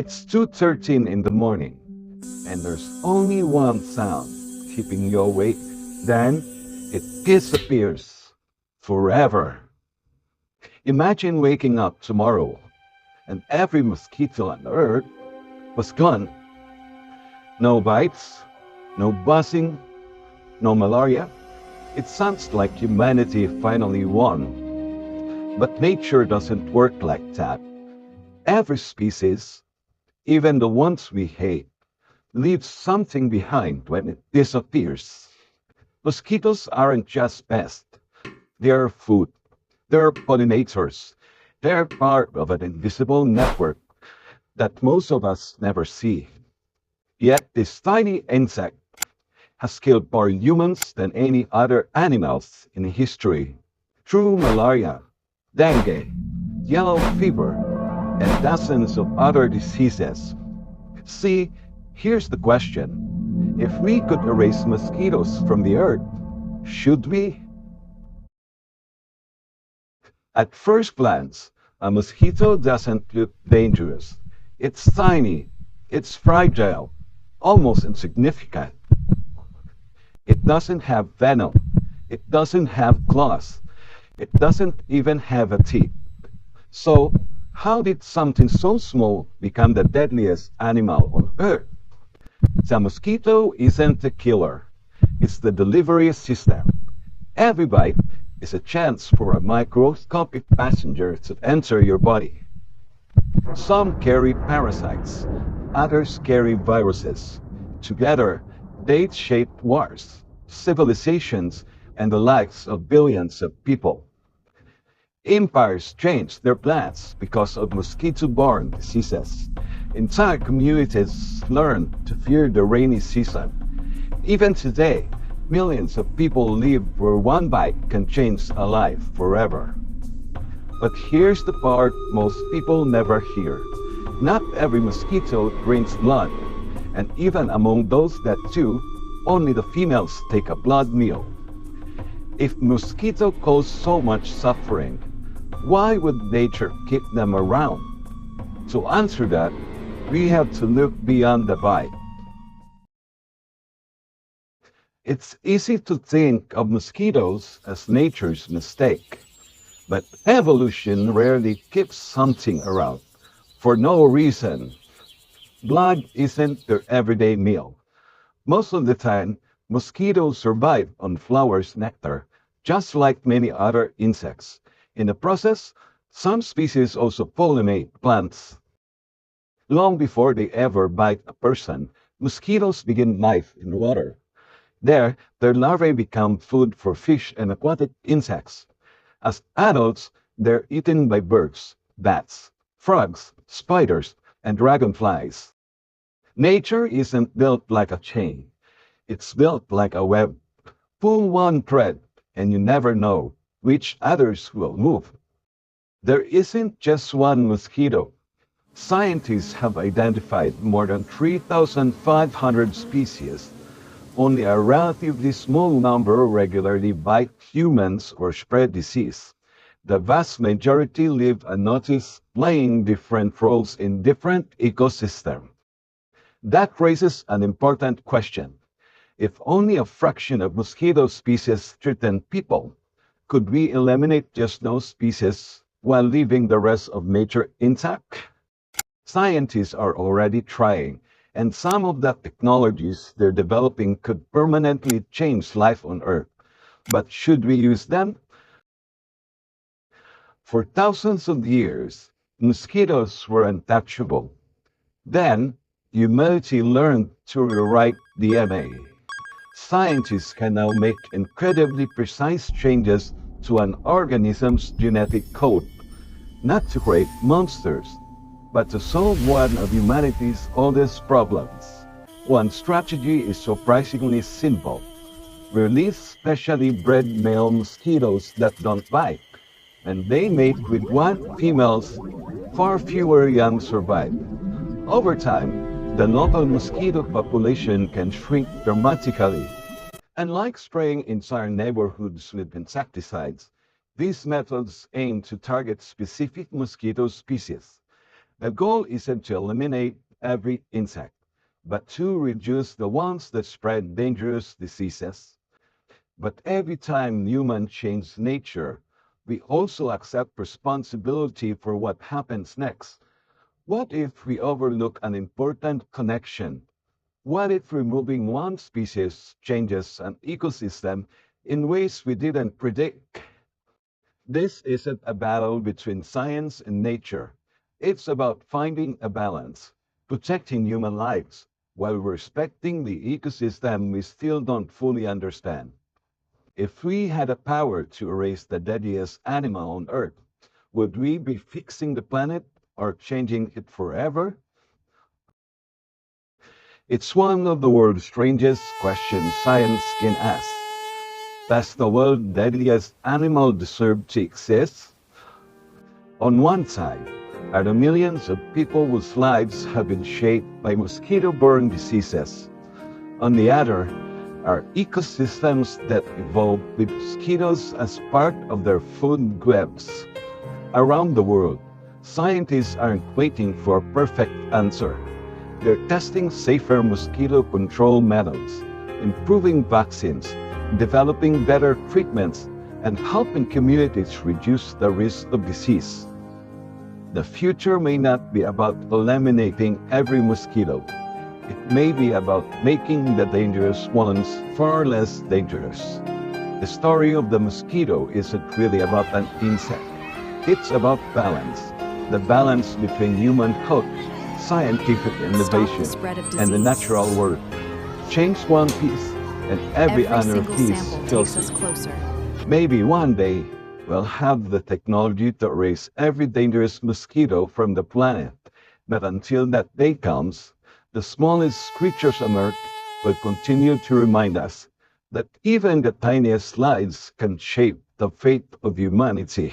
It's 2:13 in the morning, and there's only one sound keeping you awake. Then it disappears forever. Imagine waking up tomorrow and every mosquito on earth was gone. No bites, no buzzing, no malaria. It sounds like humanity finally won. But nature doesn't work like that. Every species, even the ones we hate, leaves something behind when it disappears. Mosquitoes aren't just pests. They're food. They're pollinators. They're part of an invisible network that most of us never see. Yet this tiny insect has killed more humans than any other animals in history. Through malaria, dengue, yellow fever, and dozens of other diseases. See, here's the question. If we could erase mosquitoes from the earth, should we? At first glance, a mosquito doesn't look dangerous. It's tiny, it's fragile, almost insignificant. It doesn't have venom. It doesn't have claws. It doesn't even have a teeth. So, how did something so small become the deadliest animal on Earth? The mosquito isn't the killer. It's the delivery system. Every bite is a chance for a microscopic passenger to enter your body. Some carry parasites, others carry viruses. Together, they shape wars, civilizations, and the lives of billions of people. Empires changed their plans because of mosquito-borne diseases. Entire communities learned to fear the rainy season. Even today, millions of people live where one bite can change a life forever. But here's the part most people never hear. Not every mosquito drinks blood, and even among those that do, only the females take a blood meal. If mosquito cause so much suffering, why would nature keep them around? To answer that, we have to look beyond the bite. It's easy to think of mosquitoes as nature's mistake, but evolution rarely keeps something around for no reason. Blood isn't their everyday meal. Most of the time, mosquitoes survive on flowers' nectar, just like many other insects. In the process, some species also pollinate plants. Long before they ever bite a person, mosquitoes begin life in water. There, their larvae become food for fish and aquatic insects. As adults, they're eaten by birds, bats, frogs, spiders, and dragonflies. Nature isn't built like a chain. It's built like a web. Pull one thread, and you never know which others will move. There isn't just one mosquito. Scientists have identified more than 3,500 species. Only a relatively small number regularly bite humans or spread disease. The vast majority live unnoticed, playing different roles in different ecosystems. That raises an important question. If only a fraction of mosquito species threaten people, could we eliminate just those species while leaving the rest of nature intact? Scientists are already trying, and some of the technologies they're developing could permanently change life on Earth. But should we use them? For thousands of years, mosquitoes were untouchable. Then, humanity learned to rewrite DNA. Scientists can now make incredibly precise changes to an organism's genetic code, not to create monsters, but to solve one of humanity's oldest problems. One strategy is surprisingly simple. Release specially bred male mosquitoes that don't bite, and they mate with one females. Far fewer young survive. Over time, the local mosquito population can shrink dramatically. Unlike spraying entire neighborhoods with insecticides, these methods aim to target specific mosquito species. The goal isn't to eliminate every insect, but to reduce the ones that spread dangerous diseases. But every time humans change nature, we also accept responsibility for what happens next. What if we overlook an important connection? What if removing one species changes an ecosystem in ways we didn't predict? This isn't a battle between science and nature. It's about finding a balance, protecting human lives, while respecting the ecosystem we still don't fully understand. If we had a power to erase the deadliest animal on Earth, would we be fixing the planet or changing it forever? It's one of the world's strangest questions science can ask. Does the world's deadliest animal deserve to exist? On one side are the millions of people whose lives have been shaped by mosquito-borne diseases. On the other are ecosystems that evolved with mosquitoes as part of their food webs. Around the world, scientists aren't waiting for a perfect answer. They're testing safer mosquito control methods, improving vaccines, developing better treatments, and helping communities reduce the risk of disease. The future may not be about eliminating every mosquito. It may be about making the dangerous ones far less dangerous. The story of the mosquito isn't really about an insect. It's about balance. The balance between human health, scientific innovation, and the natural world. Change one piece, and every other piece fills it. Maybe one day we'll have the technology to erase every dangerous mosquito from the planet. But until that day comes, the smallest creatures on Earth will continue to remind us that even the tiniest lives can shape the fate of humanity.